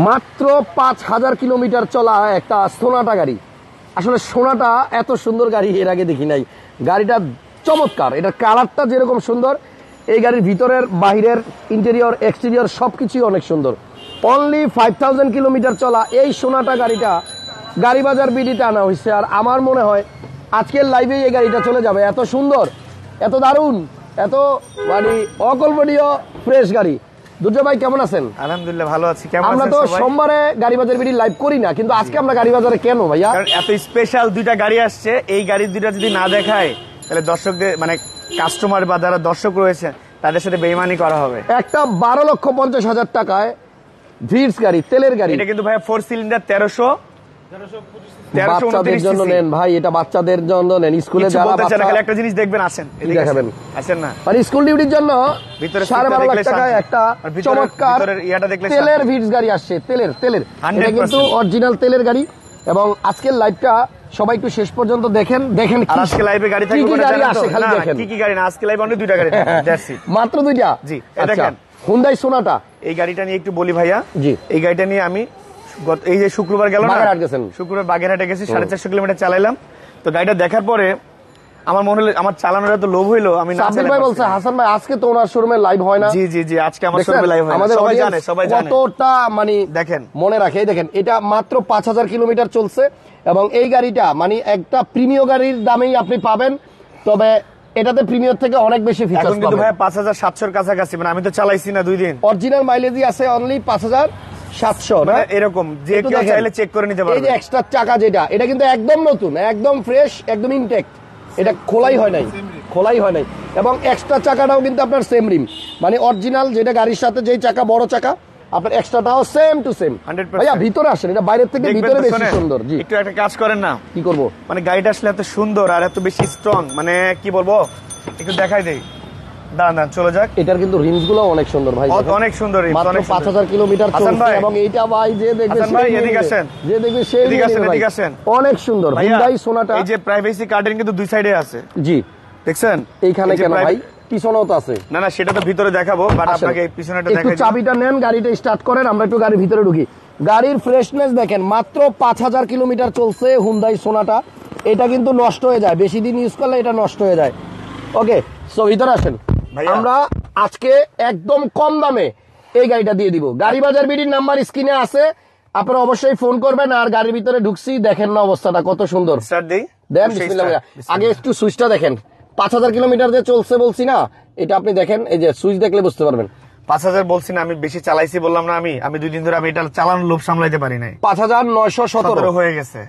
মাত্র 5000 কিলোমিটার চলা একটা সোনাটা গাড়ি। আসলে সোনাটা এত সুন্দর গাড়ি এর আগে দেখি নাই। গাড়িটা চমৎকার, এটার কালারটা যেরকম সুন্দর, এই গাড়ির ভিতরের বাহিরের ইন্টেরিয়র এক্সটেরিয়র সবকিছুই অনেক সুন্দর। অনলি 5000 কিলোমিটার চলা এই সোনাটা গাড়িটা গাড়ি বাজার বিডিতে আনা হয়েছে। আর আমার মনে হয় আজকের লাইভে এই গাড়িটা চলে যাবে। এত সুন্দর, এত দারুণ, এত মানে অকল্পনীয় ফ্রেশ গাড়ি। দুর্জয় ভাই কেমন আছেন? আলহামদুলিল্লাহ ভালো আছি। কেমন আছেন? আমরা তো সোমবারে গাড়ি বাজার বিডি লাইভ করি না, কিন্তু আজকে আমরা গাড়ি বাজারে কেন ভাইয়া? কারণ এত স্পেশাল দুইটা গাড়ি আসছে, এই গাড়ি দুইটা যদি না দেখায় তাহলে দর্শকদের মানে কাস্টমার বা যারা দর্শক রয়েছে তাদের সাথে বেইমানি করা হবে। একটা 12,50,000 টাকায় ভিটস গাড়ি, তেলের গাড়ি। এটা কিন্তু ভাই 4 সিলিন্ডার 1300 বাচ্চাদের জন্য নেন ভাই, এটা বাচ্চাদের জন্য নেন। স্কুলে যারা বাচ্চা একটা জিনিস দেখবেন, আসেন এদিকে দেখাবেন, আসেন না মানে স্কুল ডিউটির জন্য 12.5 লাখ টাকায় একটা চমৎকার তেলের ভিটস গাড়ি আসছে। তেলের এটা কিন্তু অরিজিনাল তেলের গাড়ি। এবং আজকের লাইভটা সবাই একটু শেষ পর্যন্ত দেখেন। আজকে লাইভে গাড়ি থাকবে কি গাড়ি না, আজকে লাইভে অনেক দুইটা গাড়ি মাত্র দুইটা। জি দেখেন হুন্ডাই সোনাটা। এই গাড়িটা নিয়ে একটু বলি ভাইয়া। জি, এই গাড়িটা নিয়ে আমি এই যে শুক্রবার গেল না, শুক্রবার বাগেরহাটে গেছি, 450 কিলোমিটার চালাইলাম। তো গাড়িটা দেখার পরে আমার মনে হলো, আমার চালানোর এত লোভ হইলো, আমি সাব্বির ভাই বলছে হাসান ভাই আজকে তো ওনার শোরুমে লাইভ হয় না। জি জি জি, আজকে আমার শোরুমে লাইভ হয় না। সবাই জানে কতটা মানে দেখেন মনে রাখে। এই দেখেন, এটা মাত্র 5000 কিলোমিটার চলছে এবং এই গাড়িটা মানে একটা প্রিমিয়ার গাড়ির দামেই আপনি পাবেন। তবে এটাতে প্রিমিয়ার থেকে অনেক বেশি ফিচার পাবেন। কিন্তু ভাই 5700 এর কাছাকাছি, মানে আমি তো চালাইছি না 2 দিন। অরিজিনাল মাইলেজই আছে অনলি 5700 না, এরকম যে কেউ চাইলে চেক করে নিতে পারবে। এই যে এক্সট্রা চাকা যেটা, এটা কিন্তু একদম নতুন, একদম ফ্রেশ, একদম ইনটেক্ট। এটা খোলাই হয় নাই এবং এক্সট্রা চাকাটাও কিন্তু আপনার সেম রিম, মানে অরিজিনাল যেটা গাড়ির সাথে যেই চাকা বড় চাকা আপনার এক্সট্রাটাও সেম টু সেম। ভাইয়া ভিতরে আসেন, এটা বাইরের থেকে ভিতরে বেশি সুন্দর। জি, একটু একটা কাজ করেন না। কি করব? মানে গাড়িটা আসলে এত সুন্দর আর এত বেশি স্ট্রং, মানে কি বলবো, একটু দেখাই দেই। দাঁড়ান চলে যাক। এটার কিন্তু রিমস গুলো অনেক সুন্দর ভাই, অনেক সুন্দর রিমস, মাত্র 5000 কিলোমিটার চলছে এবং এইটা ভাই যে দেখবে এদিকে আসেন, যে দেখবে সেই এদিকে আসেন, অনেক সুন্দর হুন্ডাই সোনাটা। এই যে প্রাইভেসি কার্টেন কিন্তু দুই সাইডে আছে। জি দেখছেন এইখানে কেন ভাই? পিছনেও তো আছে। না সেটা তো ভিতরে দেখাবো, বাট আপনাকে পিছনেটা দেখাই। একটু চাবিটা নেন, গাড়িটা স্টার্ট করেন, আমরা একটু গাড়ির ভিতরে ঢুকি। গাড়ির ফ্রেশনেস দেখেন, মাত্র 5000 কিলোমিটার চলছে হুন্ডাই সোনাটা। এটা কিন্তু নষ্ট হয়ে যায়, বেশি দিন ইউজ করলে এটা নষ্ট হয়ে যায়। ওকে, সো ভিতরে আসেন। আমরা আজকে একদম কম দামে এই গাড়িটা দিয়ে দিব। গাড়ি বাজার বিডির নাম্বার স্ক্রিনে আছে, আপনারা অবশ্যই ফোন করবেন। আর গাড়ির ভিতরে ঢুকছি, দেখেন না অবস্থাটা কত সুন্দর। দেন বিসমিল্লাহ। আগে একটু সুইচটা দেখেন, 5000 কিলোমিটার যে চলছে বলছি না, এটা আপনি দেখেন, এই যে সুইচ দেখলে বুঝতে পারবেন। 5000 বলছি না, আমি বেশি চালাইছি বললাম না। আমি 2 দিন ধরে আমি এটা চালানোর লোভ সামলাইতে পারি নাই। 5917 হয়ে গেছে।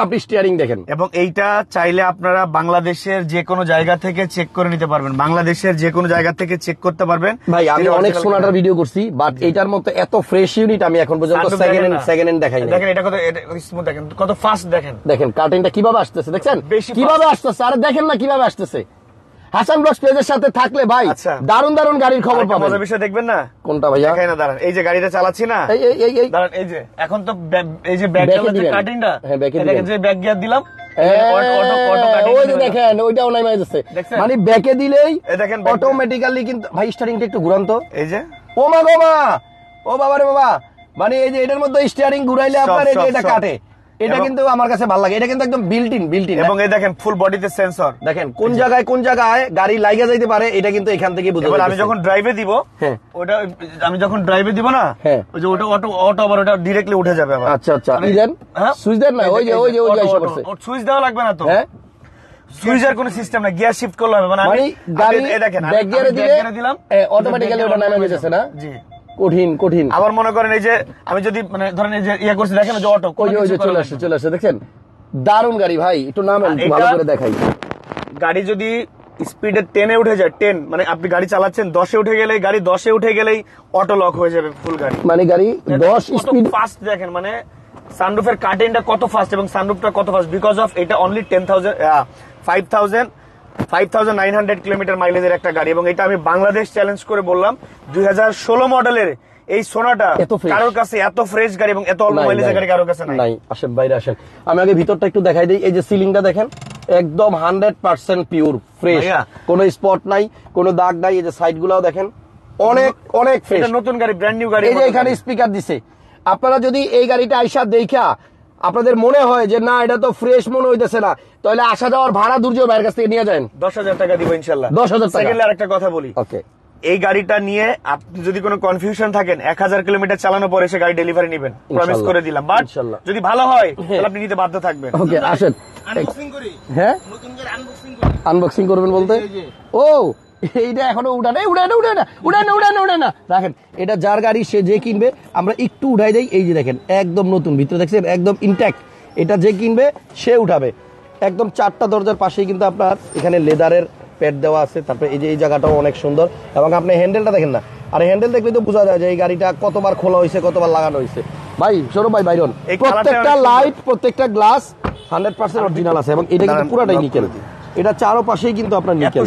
আপনি স্টিয়ারিং দেখেন। এবং এইটা চাইলে আপনারা বাংলাদেশের যে কোনো জায়গা থেকে চেক করে নিতে পারবেন, বাংলাদেশের যে কোনো জায়গা থেকে চেক করতে পারবেন। ভাই আমি অনেক সোনাটার ভিডিও করছি, বাট এটার মতো এত ফ্রেশ ইউনিট আমি এখন পর্যন্ত সেকেন্ড হ্যান্ড দেখাই না। দেখেন এটা কত স্মুথ, দেখেন কত ফাস্ট, দেখেন কার্টেনটা কিভাবে আসতেছে, দেখছেন কিভাবে আসতেছে। আরে দেখেন না কিভাবে আসতেছে। হাসান ব্লগস পেজের সাথে থাকলে ভাই দারুন গাড়ির খবর পাবেন। মজার বিষয় দেখবেন না কোনটা ভাইয়া? দেখাই না, দাঁড়ান। এই যে গাড়িটা চালাচ্ছি না, দাঁড়ান। এই যে এখন তো এই যে ব্যাক চালাচ্ছি কাটিংটা, দেখেন যে ব্যাক গিয়ার দিলাম, ওই যে দেখেন ওইটাও নাই যাচ্ছে, মানে ব্যাকে দিলেই দেখেন অটোমেটিক্যালি। কিন্তু ভাই স্টিয়ারিংটা একটু ঘুরান তো। এই যে ও মা গো মা, ও বাবা রে বাবা, মানে এই যে এটার মধ্যে স্টিয়ারিং ঘুরাইলে আপনার এই যে এটা কাটে। এটা কিন্তু আমার কাছে ভালো লাগে, এটা কিন্তু একদম বিল্ট ইন। এবং এই দেখেন ফুল বডিতে সেন্সর, দেখেন কোন জায়গায় গাড়ি লাগা যাইতে পারে, এটা কিন্তু এখান থেকে বুঝা যায়। আমি যখন ড্রাইভে দিব, ওটা আমি যখন ড্রাইভে দিব না, ওই যে ওটা অটো আবার ওটা ডাইরেক্টলি উঠে যাবে আবার। আচ্ছা দেন সুইচ দেন না, ওই যে এসে পড়ছে। সুইচ দেওয়া লাগবে না তো, সুইচের কোনো সিস্টেম না, গিয়ার শিফট করলে হবে। মানে গাড়ি দেখেন ব্যাক গিয়ারে দিলাম অটোমেটিক্যালি ওটা নামে যাচ্ছে না। জি কঠিন। আবার মনে করেন এই যে আমি যদি মানে ধরেন এই যে ইয়া করছি, দেখেন যে অটো ওই যে চলে আসছে দেখছেন। দারুন গাড়ি ভাই, একটু নামেন ভালো করে দেখাই। গাড়ি যদি স্পিডে 10 এ উঠে যায়, 10 মানে আপনি গাড়ি চালাচ্ছেন 10 এ উঠে গেলেই, গাড়ি 10 এ উঠে গেলেই অটো লক হয়ে যাবে ফুল গাড়ি। মানে গাড়ি 10 স্পিড ফাস্ট। দেখেন মানে সানরুফের কার্টেনটা কত ফাস্ট এবং সানরুফটা কত ফাস্ট, বিকজ অফ এটা অনলি 5900 কিলোমিটার মাইলেজের একটা গাড়ি। এবং এটা আমি বাংলাদেশ চ্যালেঞ্জ করে বললাম, 2016 মডেলের এই সোনাটা কারোর কাছে এত ফ্রেশ গাড়ি এবং এত অল্প মাইলেজের গাড়ি কারোর কাছে নাই। আসেন বাইরে আসেন, আমি আগে ভিতরটা একটু দেখাই দিই। এই যে সিলিংটা দেখেন, একদম 100% পিওর ফ্রেশ, কোনো স্পট নাই, কোনো দাগ নাই। এই যে সাইড গুলাও দেখেন অনেক ফ্রেশ, নতুন গাড়ি, ব্র্যান্ড নিউ গাড়ি। এই যে এখানে স্পিকার দিছে, আপনারা যদি এই গাড়িটা আইসা দেখা আপনাদের মনে হয় যে না এটা তো ফ্রেশ মনে হইতেছে না, তাহলে আসা যাওয়ার ভাড়া দুর্যোগ ভাইয়ের কাছ থেকে নিয়ে যান। 10,000 টাকা দিব ইনশাআল্লাহ। 10,000 টাকা। সেকেন্ডলি আরেকটা কথা বলি, ওকে, এই গাড়িটা নিয়ে আপনি যদি কোনো কনফিউশন থাকেন 1000 কিলোমিটার চালানোর পরে এসে গাড়ি ডেলিভারি নেবেন, প্রমিস করে দিলাম। বাট ইনশাআল্লাহ যদি ভালো হয় তাহলে আপনি নিতে বাধ্য থাকবেন। ওকে, আসেন আনবক্সিং করি, হ্যাঁ নতুন করে আনবক্সিং করি। আনবক্সিং করবেন বলতে ও এইটা এখনো উড়ে না রাখেন। এটা যার গাড়ি সে যে কিনবে আমরা একটু উঠাই দেই। এই যে দেখেন একদম নতুন, ভিতরে দেখছেন একদম ইনট্যাক্ট। এটা যে কিনবে সে উঠাবে। একদম 4টা দরজার পাশেই কিন্তু আপনার এখানে লেদারের প্যাড দেওয়া আছে। তারপরে এই যে এই জায়গাটাও অনেক সুন্দর, এবং আপনি হ্যান্ডেলটা দেখেন না, আর হ্যান্ডেল দেখলে তো বোঝা যায় যে এই গাড়িটা কতবার খোলা হয়েছে, কতবার লাগানো হয়েছে। ভাই সৌরভ ভাই বাইরন, প্রত্যেকটা লাইট প্রত্যেকটা গ্লাস 100% অরিজিনাল আছে, এবং এটা কিন্তু পুরাটাই নিকেল। এটা চারপাশেই কিন্তু আপনার নিকেল।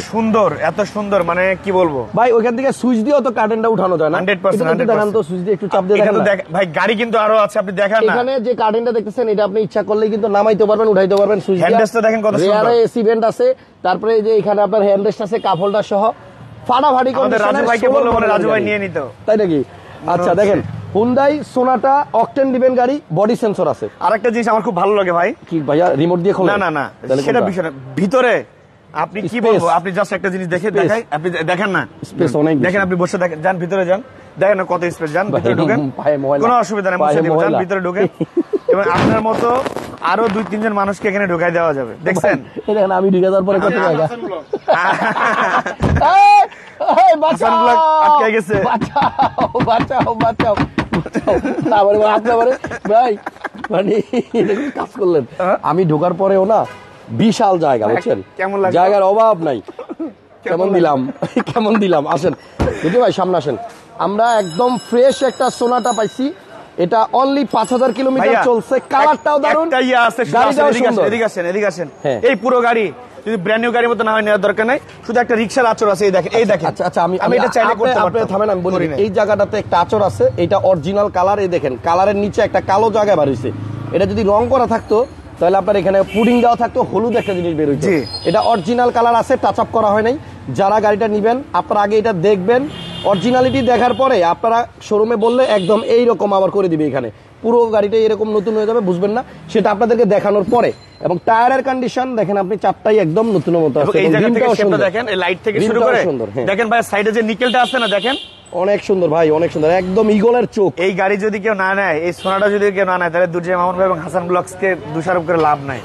এত সুন্দর মানে কি বলবো ভাই, ওইখান থেকে সুইচ দিয়েও তো কার্টেনটা উঠানো যায় না। 100% দেখান তো, সুইচ দিয়ে একটু চাপ দিয়ে দেখেন না। ভাই গাড়ি কিন্তু আরো আছে, আপনি দেখেন না। এখানে যে কার্টেনটা দেখতেছেন এটা আপনি ইচ্ছা করলেই কিন্তু নামাইতে পারবেন, উঠাইতে পারবেন। সুইচ দিয়ে হ্যান্ডরেস্টটা দেখেন কত সুন্দর। রিয়ারে এসি ভেন্ট আছে, তারপরে এই যে এখানে আপনার হ্যান্ডরেস্ট আছে কাপ হোল্ডার সহ। ফাটাফাটি আমাদের রাজু ভাইকে বললো মানে রাজু ভাই নিয়ে নিত, তাই নাকি? আচ্ছা দেখেন, হুন্ডাই সোনাটা অকটেন ডিভেন গাড়ি, বডি সেন্সর আছে। আরেকটা জিনিস আমার খুব ভালো লাগে ভাই, কি ভাইয়া রিমোট দিয়ে খোলেন? না সেটা বিষয় না, ভিতরে আপনি কি বলবো, আপনি জাস্ট একটা জিনিস দেখে দেখাই, আপনি দেখেন না স্পেস অনেক দেখেন, আপনি বসে দেখেন, যান ভিতরে যান, দেখেন না কত স্পেস, যান ভিতরে ঢোকেন, কোনো অসুবিধা নেই, বসে দিবেন, যান ভিতরে ঢোকেন, এবং আপনার মতো আরো 2-3 জন মানুষকে এখানে ঢোকাই দেওয়া যাবে। দেখছেন দেখেন আমি ঢুকে যাওয়ার পরে কত জায়গা আটকে গেছে। ভাই মানে কাজ করলেন, আমি ঢোকার পরেও না বিশাল জায়গা, বুঝছেন? কেমন লাগে? জায়গার অভাব নাই। কেমন দিলাম আসেন বুঝলি ভাই, সামনে আসেন। আমরা একদম ফ্রেশ একটা সোনাটা পাইছি। এটা অনলি 5000 কিলোমিটার চলছে। কালারটাও দারুণ, গাড়িটাও সুন্দর। এদিকে আসেন। এই পুরো গাড়ি যদি ব্র্যান্ড নিউ গাড়ির মতো না হয়, নেওয়ার দরকার নাই, শুধু একটা রিকশার আচর আছে। এই দেখেন। আচ্ছা আমি এটা চাইলে করতে আপনি পারতাম। থামেন, আমি বলি। এই জায়গাটাতে একটা আচর আছে, এটা অরিজিনাল কালার। এই দেখেন কালারের নিচে একটা কালো জায়গা বার হইছে। এটা যদি রং করা থাকতো তাহলে আপনার এখানে পুডিং দেওয়া থাকতো, হলুদ একটা জিনিস বের হইছে। এটা অরিজিনাল কালার আছে, টাচ আপ করা হয় নাই। যারা গাড়িটা নিবেন আপনারা আগে এটা দেখবেন, অরিজিনালিটি দেখার পরে আপনারা শোরুমে বললে একদম এইরকম আবার করে দিবে। এখানে পুরো গাড়িটা এরকম নতুন হয়ে যাবে, বুঝবেন না, সেটা আপনাদেরকে দেখানোর পরে। এবং টায়ারের কন্ডিশন দেখেন আপনি, চারটাই একদম নতুনের মতো আছে। এই জায়গা থেকে শেপটা দেখেন, এই লাইট থেকে শুরু করে দেখেন ভাই, সাইডে যে নিকেলটা আছে না, দেখেন অনেক সুন্দর ভাই, অনেক সুন্দর, একদম ঈগলের চোখ। এই গাড়ি যদি কেউ না নেয়, এই সোনাটা যদি কেউ না নেয়, তাহলে দুর্জয় মামুন ভাই এবং হাসান ব্লগস কে দোষারোপ করে লাভ নাই।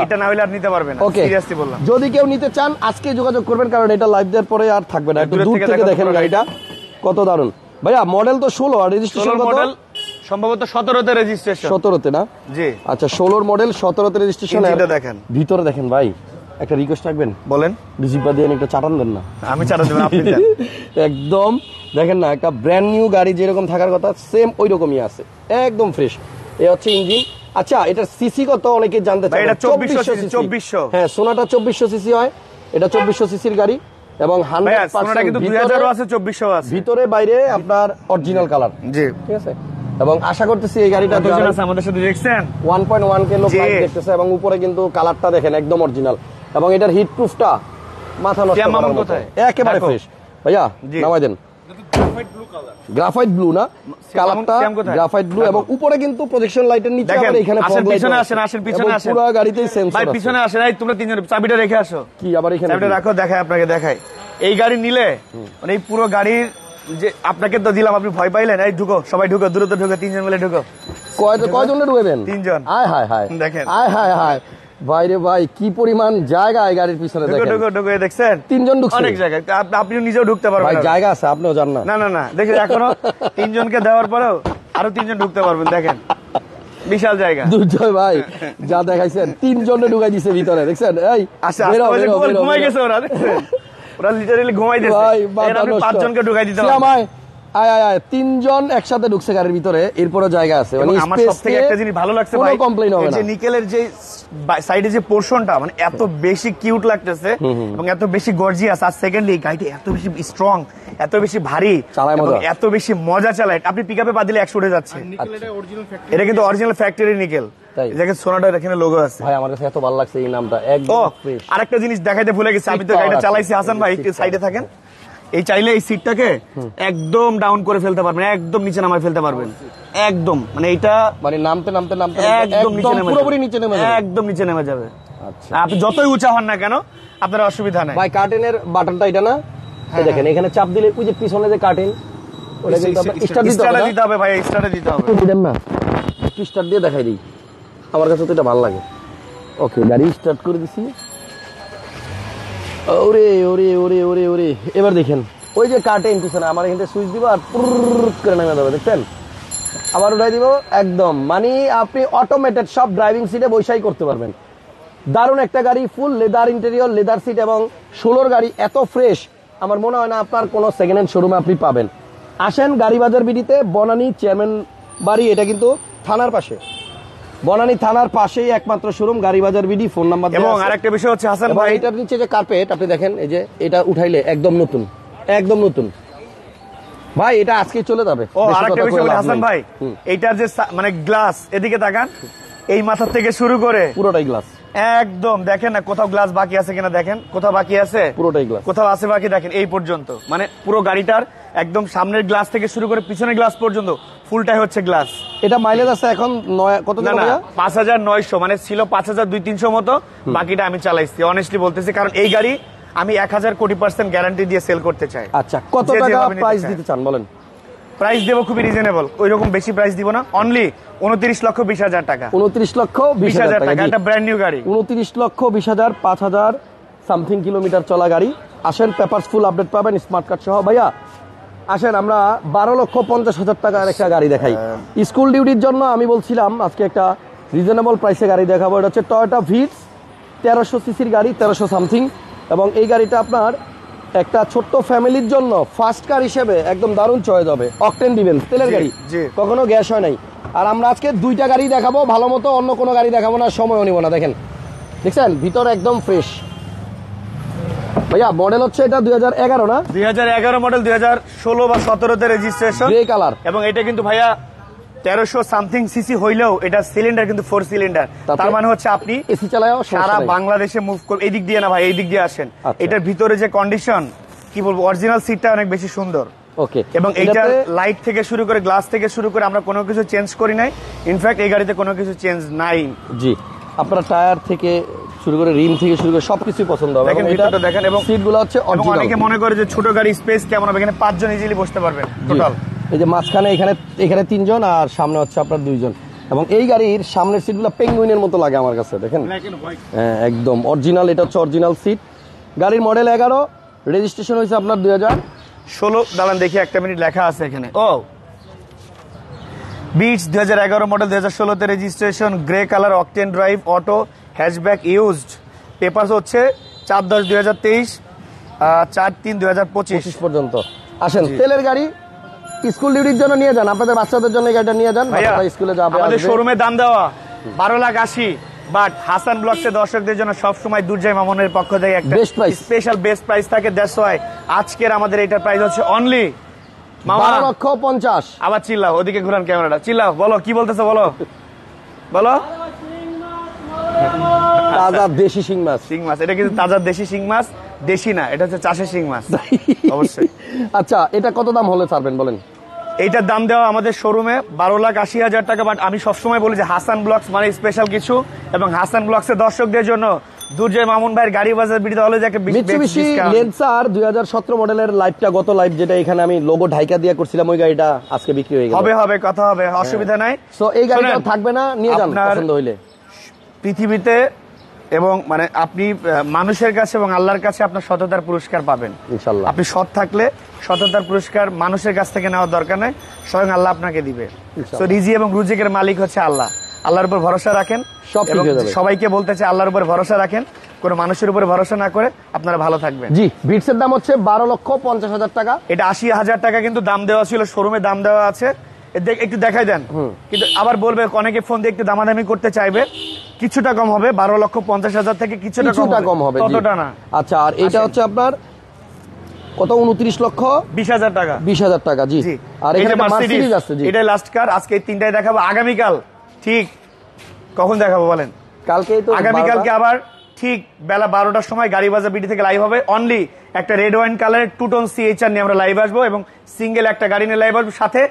এটা না হলে আর নিতে পারবে না, সিরিয়াসলি বললাম। যদি কেউ নিতে চান আজকে যোগাযোগ করবেন, কারণ এটা লাইভ দেওয়ার পরে আর থাকবে না। একটু দূর থেকে দেখেন গাড়িটা কত দারুণ। ভাইয়া মডেল তো 16, আর রেজিস্ট্রেশন কত? মডেল সম্ভবত 17তে রেজিস্ট্রেশন। 17তে না? জি আচ্ছা, 16 মডেল 17তে রেজিস্ট্রেশন। এটা দেখেন ভিতরে দেখেন ভাই, একটা রিকোয়েস্ট রাখবেন, বলেন। রিসিভার দিয়ে একটা চাটান দেন না। আমি চাটা দেব, আপনি দেন। একদম দেখেন না, একটা ব্র্যান্ড নিউ গাড়ি যেরকম থাকার কথা সেম ওই রকমই আছে, একদম ফ্রেশ। এই হচ্ছে ইঞ্জিন। আচ্ছা, এটার সিসি কত অনেকে জানতে চায়? এটা 2400। হ্যাঁ, সোনাটা 2400 সিসি হয়। এটা 2400 সিসির গাড়ি, এবং 100% কিন্তু 2000 আছে, 2400 আছে। ভিতরে বাইরে আপনার অরিজিনাল কালার। জি, ঠিক আছে। এবং আশা করতেছি এই গাড়িটা আমাদের সাথে দেখছেন 1.1 কে লোক দেখতেছে, এবং উপরে কিন্তু কালারটা দেখেন একদম অরিজিনাল। এবং এটার হিট প্রুফটা মাথা নষ্ট করার মতো, একেবারে ফ্রেশ। ভাইয়া নামাই দেন। গ্রাফাইট ব্লু না কালারটা, গ্রাফাইট ব্লু, এবং উপরে কিন্তু প্রজেকশন লাইটের নিচে আবার এখানে ফগ লাইট। পিছনে আসেন, পিছনে আসেন। পুরো গাড়িতেই সেন্সর ভাই পিছনে আসেন, এই তোমরা তিনজন চাবিটা রেখে আসো। কি আবার এখানে চাবিটা রাখো, দেখাই আপনাকে, দেখাই। এই গাড়ি নিলে মানে এই পুরো গাড়ির যে আপনাকে তো দিলাম, আপনি ভয় পাইলেন। এই ঢুকো, সবাই ঢুকো, দ্রুত ঢুকো, 3 জন মিলে ঢুকো। কয়জনে ঢুকবেন? 3 জন। আয় হায় হায় দেখেন, আয় হায় হায় ভাই রে ভাই, কি পরিমাণ জায়গা এই গাড়ির পিছনে। দেখেন ঢুকো, দেখছেন 3 জন ঢুকছে, অনেক জায়গা। আপনিও নিজেও ঢুকতে পারবেন ভাই, জায়গা আছে, আপনিও জান না। না দেখেন, এখনো 3 জনকে দেওয়ার পরেও আরো 3 জন ঢুকতে পারবেন। দেখেন বিশাল জায়গা। দুর্জয় ভাই যা দেখাইছেন, 3 জনে ঢুকাই দিছে ভিতরে, দেখছেন? এই ঘুমাই গেছে ওরা, দেখছেন ওরা লিটারালি ঘুমাই দিয়েছে। আপনি 5 জনকে ঢুকাই দিতে পারবেন। আয় 3 জন একসাথে ঢুকছে গাড়ির ভিতরে, এরপরে জায়গা আছে। মানে আমার সবথেকে একটা জিনিস ভালো লাগছে ভাই, কমপ্লেইন হবে না, যে নিকেলের যে সাইডে যে পোরশনটা মানে এত বেশি কিউট লাগতেছে এবং এত বেশি গর্জিয়াস। আর সেকেন্ডলি গাড়িটা এত বেশি স্ট্রং, এত বেশি ভারী, এত বেশি মজা চালায়। আপনি পিকআপে পা দিলে 100 উঠে যাচ্ছে। এটা কিন্তু অরিজিনাল ফ্যাক্টরি নিকেল। দেখেন সোনাটার এখানে লোগো আছে। ভাই আমার কাছে এত ভালো লাগছে এই নামটা, একদম ফ্রেশ। আরেকটা জিনিস দেখাইতে ভুলে গেছি, আমি তো গাড়িটা চালাইছি। হাসান ভাই একটু সাইডে থাকেন। এই চাইলে এই সিটটাকে একদম ডাউন করে ফেলতে পারবেন, একদম নিচে নামায় ফেলতে পারবেন, একদম মানে এটা মানে নামতে নামতে নামতে একদম নিচে নেমে পুরোপুরি নিচে নেমে যাবে। একদম নিচে নেমে যাবে। আচ্ছা আপনি যতই উঁচা হন না কেন আপনার অসুবিধা নাই। ভাই কার্টেনের বাটনটা এটা না, এই দেখেন এখানে চাপ দিলে ওই যে পিছনে যে কার্টেন ওটা কিন্তু আপনার স্টার্ট দিতে হবে, দিতে হবে ভাই, স্টার্টে দিতে হবে। দিবেন না, একটু স্টার্ট দিয়ে দেখাই দিই, আমার কাছে তো এটা ভালো লাগে। ওকে গাড়ি স্টার্ট করে দিছি। ওরে ওরে ওরে ওরে ওরে, এবার দেখেন ওই যে কার্টেন পিছনে, আমার এখানে সুইচ দিব আর পুরুর করে নেমে যাবে, দেখছেন? আবার উঠাই দিব একদম, মানে আপনি অটোমেটেড সব ড্রাইভিং সিটে বৈশাই করতে পারবেন। দারুণ একটা গাড়ি, full leather interior, leather seat এবং 16 গাড়ি, এত ফ্রেশ আমার মনে হয় না আপনার কোনো সেকেন্ড হ্যান্ড শোরুমে আপনি পাবেন। আসেন গাড়ি বাজার বিডিতে, বনানী চেয়ারম্যান বাড়ি, এটা কিন্তু থানার পাশে, বনানী থানার পাশেই একমাত্র শোরুম গাড়ি বাজার বিডি। ফোন নাম্বার এবং আরেকটা বিষয় হচ্ছে হাসান ভাই, এটার নিচে যে কার্পেট আপনি দেখেন, এই যে এটা উঠাইলে একদম নতুন, একদম নতুন ভাই, এটা আজকে চলে যাবে। ও আরেকটা বিষয় বলি হাসান ভাই, এইটার যে মানে গ্লাস, এদিকে তাকান, এই মাথা থেকে শুরু করে পুরোটাই গ্লাস, একদম দেখেন না কোথাও গ্লাস বাকি আছে কিনা, দেখেন কোথাও বাকি আছে, পুরোটাই গ্লাস, কোথাও আছে বাকি, দেখেন এই পর্যন্ত, মানে পুরো গাড়িটার একদম সামনের গ্লাস থেকে শুরু করে পিছনের গ্লাস পর্যন্ত ফুলটাই হচ্ছে গ্লাস। এটা মাইলেজ আছে এখন কত না না 5900, মানে ছিল 5200 মতো, বাকিটা আমি চালাইছি অনেস্টলি বলতেছি, কারণ এই গাড়ি আমি 1000 কোটি% গ্যারান্টি দিয়ে সেল করতে চাই। আচ্ছা কত টাকা প্রাইস দিতে চান বলেন? প্রাইস দেবো খুবই রিজনেবল, ওইরকম বেশি প্রাইস দিব না, অনলি 29,20,000 টাকা। 29,20,000 টাকা, একটা ব্র্যান্ড নিউ গাড়ি, 29,20,000, 5,000 সামথিং কিলোমিটার চলা গাড়ি। আসেন পেপারস ফুল আপডেট পাবেন, স্মার্ট কার্ড সহ। ভাইয়া আসেন আমরা 12,50,000 টাকার একটা গাড়ি দেখাই স্কুল ডিউটির জন্য। আমি বলছিলাম আজকে একটা রিজনেবল প্রাইসে গাড়ি দেখাবো। এটা হচ্ছে টয়োটা ভিটস, 1300 সিসির গাড়ি, 1300 সামথিং, এবং এই গাড়িটা আপনার একটা ছোট্ট ফ্যামিলির জন্য ফার্স্ট কার হিসেবে একদম দারুণ চয়েস হবে। অকটেন দিবেন, তেলের গাড়ি, কখনো গ্যাস হয় নাই। আর আমরা আজকে দুইটা গাড়ি দেখাবো ভালো মতো, অন্য কোনো গাড়ি দেখাবো না, সময়ও নিব না। দেখেন দেখছেন ভিতর একদম ফ্রেশ। ভাইয়া মডেল হচ্ছে এটা 2011 না, 2011 মডেল, 2016 বা 17তে রেজিস্ট্রেশন, গ্রে কালার। এবং এটা কিন্তু ভাইয়া 1300 সামথিং সিসি হইলেও এটা সিলিন্ডার কিন্তু 4 সিলিন্ডার, তার মানে হচ্ছে আপনি এসি চালায়ও সারা বাংলাদেশে মুভ করবেন। এই দিক দিয়ে না ভাই, এই দিক দিয়ে আসেন, এটার ভিতরে যে কন্ডিশন কি বলবো, অরিজিনাল সিটটা অনেক বেশি সুন্দর। ওকে, এবং এইটার লাইট থেকে শুরু করে গ্লাস থেকে শুরু করে আমরা কোনো কিছু চেঞ্জ করি নাই, ইনফ্যাক্ট এই গাড়িতে কোনো কিছু চেঞ্জ নাই। জি, আপনার টায়ার থেকে শুরু করে রিম থেকে শুরু করে সবকিছু পছন্দ হবে। দেখেন ভিতরটা দেখেন, এবং সিটগুলো হচ্ছে অরিজিনাল। অনেকে মনে করে যে ছোট গাড়ি স্পেস কেমন হবে, এখানে 5 জন ইজিলি বসতে পারবেন টোটাল। এই যে মাঝখানে এখানে 3 জন আর সামনে হচ্ছে আপনার 2 জন, এবং এই গাড়ির সামনের সিটগুলো পেঙ্গুইনের মতো লাগে আমার কাছে, দেখেন হ্যাঁ একদম অরিজিনাল। এটা হচ্ছে অরিজিনাল সিট। গাড়ির মডেল 11, রেজিস্ট্রেশন হয়েছে আপনার 2016। দাঁড়ান দেখি একটা মিনিট, লেখা আছে এখানে, ও বিটস 2011 মডেল, 2016তে registration, grey colour, octane drive, auto, hatchback used, papers হচ্ছে 4/10/2023, 4/3/2025 পর্যন্ত। আসেন তেলের গাড়ি, স্কুল ডিউটির জন্য নিয়ে যান, আপনাদের বাচ্চাদের জন্য গাড়িটা নিয়ে যান, স্কুলে যাবে। আমাদের শোরুমে দাম দেওয়া 12,80,000, বাট হাসান ব্লগসের দর্শকদের জন্য সবসময় দুর্জয় মামুনের পক্ষ থেকে একটা স্পেশাল বেস্ট প্রাইস থাকে। দ্যাটস ওয়াই আজকের আমাদের এটার প্রাইস হচ্ছে অনলি 12,50,000। আবার চিল্লাও, ওদিকে ঘুরান ক্যামেরাটা, চিল্লাও, বলো কি বলতেছো, বলো বলো। তাজা দেশি শিং মাছ, এটা কিন্তু তাজা দেশি শিং মাছ, দেশি না, এটা হচ্ছে চাষের শিং মাছ অবশ্যই। আচ্ছা এটা কত দাম হলে ছাড়বেন বলেন? এইটার দাম দেওয়া আমাদের শোরুমে 12,80,000 টাকা, বাট আমি সবসময় বলি যে হাসান ব্লগস মানে স্পেশাল কিছু, এবং হাসান ব্লগসের দর্শকদের জন্য দুর্জয় মামুন ভাইয়ের গাড়ি বাজার বিড়িতে হলে যে মিৎসুবিশি ল্যান্সার 2017 মডেলের লাইভটা, গত লাইভ যেটা এখানে আমি লোগো ঢাইকা দিয়া করছিলাম, ওই গাড়িটা আজকে বিক্রি হয়ে গেল। হবে কথা হবে, অসুবিধা নাই। সো এই গাড়িটা থাকবে না, নিয়ে যান পছন্দ হইলে। পৃথিবীতে এবং মানে আপনি মানুষের কাছে এবং আল্লাহর কাছে আপনার সততার পুরস্কার পাবেন ইনশাআল্লাহ। আপনি সৎ থাকলে সততার পুরস্কার মানুষের কাছ থেকে নেওয়ার দরকার নেই, স্বয়ং আল্লাহ আপনাকে দিবে। তো রিজি এবং রুজিকের মালিক হচ্ছে আল্লাহ। আল্লাহর উপর ভরসা রাখেন, সবাইকে বলতে চাই আল্লাহর উপর ভরসা রাখেন, কোনো মানুষের উপর ভরসা না করে আপনারা ভালো থাকবেন। জি, ভিটসের দাম হচ্ছে 12,50,000 টাকা। এটা 80,000 টাকা কিন্তু দাম দেওয়া ছিল, শোরুমে দাম দেওয়া আছে, একটু দেখাই দেন। কিন্তু আবার বলবে অনেকে ফোন দিয়ে একটু দামাদামি করতে চাইবে, কিছুটা কম হবে, 12,50,000 থেকে কিছুটা কম হবে, ততটা না। আচ্ছা, আর এটা হচ্ছে আপনার কত, 29,20,000 টাকা, 20,000 টাকা। জি, আর এখানে মার্সিডিজ আছে। জি, এটাই লাস্ট কার, আজকে এই তিনটাই দেখাবো। আগামীকাল ঠিক কখন দেখাবো বলেন? কালকেই তো, আগামীকালকে আবার ঠিক বেলা 12টার সময় গাড়ি বাজার বিডি থেকে লাইভ হবে। অনলি একটা রেড ওয়াইন কালারের 2 টোন সিএইচআর নিয়ে আমরা লাইভ আসবো, এবং সিঙ্গেল একটা গাড়ি নিয়ে লাইভ আসবো, সাথে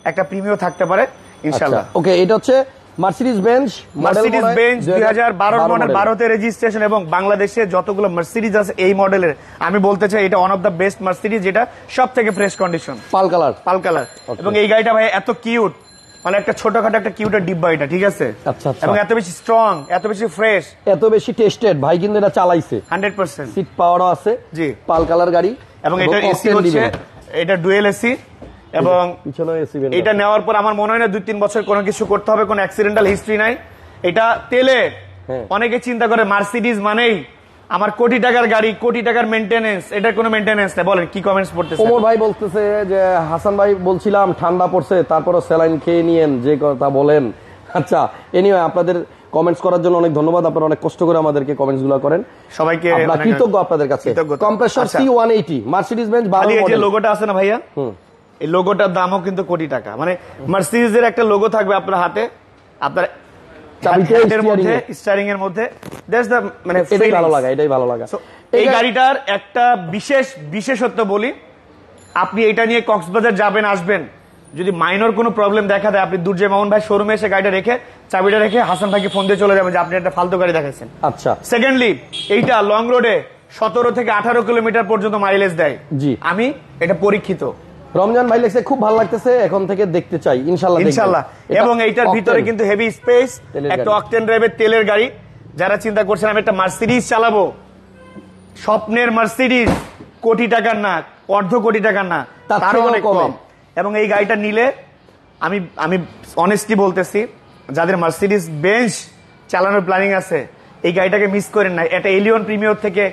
একটা প্রিমিয়াম থাকতে পারে ইনশাআল্লাহ। ওকে, এটা হচ্ছে মার্সিডিজ বেঞ্জ 2012 মডেল, 12তে রেজিস্ট্রেশন, এবং বাংলাদেশে যতগুলো মার্সিডিজ আছে এই মডেলের, আমি বলতে চাই এটা one of the best Mercedes, যেটা সব থেকে ফ্রেশ কন্ডিশন, পাল কালার। এবং এই গাড়িটা ভাই এত কিউট, মানে একটা ছোটখাটো একটা কিউটের ডিব্বা এটা, ঠিক আছে? আচ্ছা। এবং এত বেশি স্ট্রং, এত বেশি ফ্রেশ, এত বেশি টেস্টেড, ভাই কিন্তু এটা চালাইছে 100%। সিট পাওয়ারও আছে, জি, পাল কালার গাড়ি, এবং এটা এসি হচ্ছে, এটা ডুয়েল এসি, এবং এটা নেওয়ার পর আমার মনে হয় না 2-3 বছর কোনো কিছু করতে হবে, কোনো অ্যাক্সিডেন্টাল হিস্ট্রি নাই। এটা তেলে অনেকে চিন্তা করে মার্সিডিজ মানেই আমার কোটি টাকার গাড়ি, কোটি টাকার মেইনটেনেন্স, এটার কোনো মেইনটেনেন্স নেই। বলেন কি কমেন্টস পড়তেছেন? ওমর ভাই বলতেছে যে হাসান ভাই বলছিলাম ঠান্ডা পড়ছে, তারপরও স্যালাইন খেয়ে নিয়েন, যে কথা বলেন। আচ্ছা, এনিওয়ে আপনাদের কমেন্টস করার জন্য অনেক ধন্যবাদ, আপনারা অনেক কষ্ট করে আমাদেরকে কমেন্টস গুলো করেন, সবাইকে আমরা কৃতজ্ঞ আপনাদের কাছে। কম্প্রেসর C180 মার্সিডিজ বেঞ্জ 12 এই যে মডেল, লোগোটা আছে না ভাইয়া, এই লোগোটার দামও কিন্তু কোটি টাকা। মানে মার্সিডিজের একটা লোগো থাকবে আপনার হাতে, আপনার চাবির মধ্যে, স্টিয়ারিং এর মধ্যে, দ্যাটস দ্য, মানে এটাই ভালো লাগা। এই গাড়িটার একটা বিশেষত্ব বলি, আপনি এটা নিয়ে কক্সবাজার যাবেন আসবেন, যদি মাইনর কোনো প্রবলেম দেখা দেয়, আপনি দুর্জয় মামুন ভাই শোরুমে এসে গাড়িটা রেখে, চাবিটা রেখে হাসান ভাইকে ফোন দিয়ে চলে যাবেন যে আপনি একটা ফালতু গাড়ি দেখাচ্ছেন। আচ্ছা। সেকেন্ডলি, এইটা লং রোডে 17 থেকে 18 কিলোমিটার পর্যন্ত মাইলেজ দেয়। জি, আমি এটা পরীক্ষিত। রমজান ভাই লেখছে খুব ভালো লাগতেছে, এখন থেকে দেখতে চাই ইনশাআল্লাহ। এবং এইটার ভিতরে কিন্তু হেভি স্পেস, একটা অকটেন ড্রাইভের তেলের গাড়ি। যারা চিন্তা করছেন আমি একটা মার্সিডিজ চালাবো, স্বপ্নের মার্সিডিজ, কোটি টাকার না, অর্ধ কোটি টাকার না, তারও অনেক কম। এবং এই গাড়িটা নিলে আমি অনেস্টলি বলতেছি, যাদের মার্সিডিজ বেঞ্জ চালানোর প্ল্যানিং আছে, এই গাড়িটাকে মিস করেন না। এটা এলিয়ন প্রিমিয়ার থেকে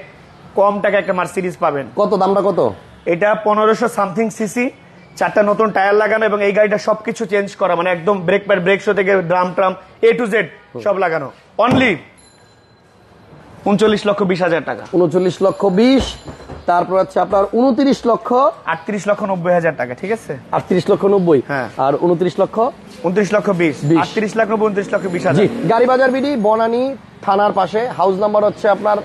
কম টাকা একটা মার্সিডিজ পাবেন। কত দামটা কত? এটা 1500 সামথিং সিসি, 4টা নতুন টায়ার লাগানো, এবং এই গাড়িটা সবকিছু চেঞ্জ করা, মানে একদম ব্রেক প্যাড, ব্রেক শো থেকে drum tram A to Z সব লাগানো। অনলি 39,20,000 টাকা। 39,20,000, তারপর হচ্ছে আপনার 38,90,000 টাকা, ঠিক আছে? 38,90,000, হ্যাঁ। আর 29,20,000, 29,20,000, 38,90,000, 29,20,000। জি, গাড়ি বাজার বিডি, বনানী থানার পাশে, হাউস নাম্বার হচ্ছে আপনার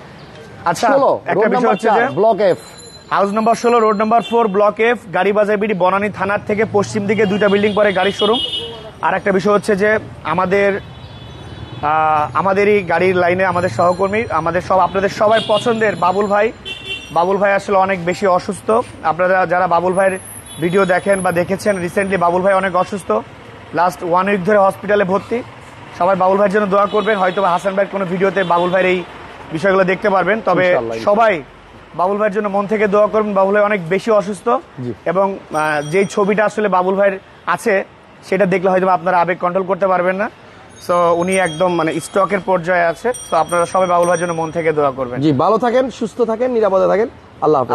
আচ্ছা, 16, একটা বিষয় হচ্ছে যে block F, house number 16, road number 4, block F, গাড়ি বাজার বিডি, বনানী থানার থেকে পশ্চিম দিকে 2টা বিল্ডিং পরে গাড়ির শোরুম। আর একটা বিষয় হচ্ছে যে আমাদেরই গাড়ির লাইনে আমাদের সহকর্মী, আপনাদের সবাই পছন্দের বাবুল ভাই আসলে অনেক বেশি অসুস্থ। আপনারা যারা বাবুল ভাইয়ের ভিডিও দেখেন বা দেখেছেন, রিসেন্টলি বাবুল ভাই অনেক অসুস্থ, লাস্ট 1 উইক ধরে হসপিটালে ভর্তি। সবাই বাবুল ভাইয়ের জন্য দোয়া করবেন। হয়তো হাসান ভাইয়ের কোনো ভিডিওতে বাবুল ভাইয়ের এই বিষয়গুলো দেখতে পারবেন, তবে সবাই বাবুল ভাইয়ের জন্য মন থেকে দোয়া করবেন। বাবুল ভাই অনেক বেশি অসুস্থ, এবং যেই ছবিটা আসলে বাবুল ভাইয়ের আছে, সেটা দেখলে হয়তো আপনারা আবেগ কন্ট্রোল করতে পারবেন না। সো উনি একদম মানে স্ট্রোকের পর্যায়ে আছে। তো আপনারা সবাই বাবুল ভাইয়ের জন্য মন থেকে দোয়া করবেন। জি, ভালো থাকেন, সুস্থ থাকেন, নিরাপদে থাকেন। আল্লাহ হাফেজ।